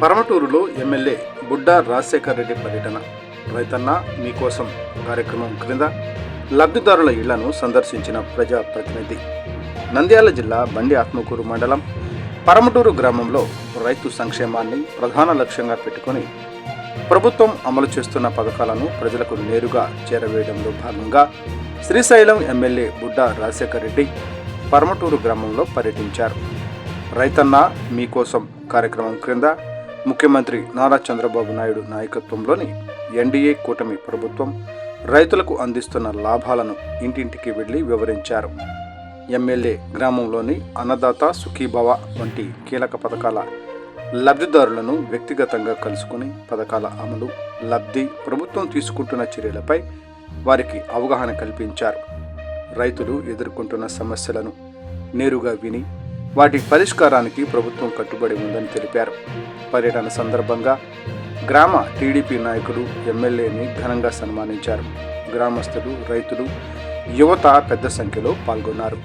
పరమటూరులో MLA Budda Rajasekhar Reddy పర్యటన. రైతన్న మీకోసం కార్యక్రమం క్రింద లబ్ధిదారుల ఇళ్లను సందర్శించిన ప్రజాప్రతినిధి. నంద్యాల జిల్లా బండి ఆత్మకూరు మండలం పరమటూరు గ్రామంలో రైతు సంక్షేమాన్ని ప్రధాన లక్ష్యంగా పెట్టుకుని ప్రభుత్వం అమలు చేస్తున్న పథకాలను ప్రజలకు నేరుగా చేరవేయడంలో భాగంగా శ్రీశైలం ఎమ్మెల్యే బుడ్డా రాజశేఖర్ రెడ్డి పరమటూరు గ్రామంలో పర్యటించారు. రైతన్న మీకోసం కార్యక్రమం క్రింద ముఖ్యమంత్రి నారా చంద్రబాబు నాయుడు నాయకత్వంలోని ఎన్డీఏ కూటమి ప్రభుత్వం రైతులకు అందిస్తున్న లాభాలను ఇంటింటికి వెళ్లి వివరించారు. ఎమ్మెల్యే గ్రామంలోని అన్నదాత సుఖీభవ వంటి కీలక పథకాల లబ్ధిదారులను వ్యక్తిగతంగా కలుసుకుని పథకాల అమలు, లబ్ధి, ప్రభుత్వం తీసుకుంటున్న చర్యలపై వారికి అవగాహన కల్పించారు. రైతులు ఎదుర్కొంటున్న సమస్యలను నేరుగా విని వాటి పరిష్కారానికి ప్రభుత్వం కట్టుబడి ఉందని తెలిపారు. పర్యటన సందర్భంగా గ్రామ టీడీపీ నాయకులు ఎమ్మెల్యేని ఘనంగా సన్మానించారు. గ్రామస్తులు, రైతులు, యువత పెద్ద సంఖ్యలో పాల్గొన్నారు.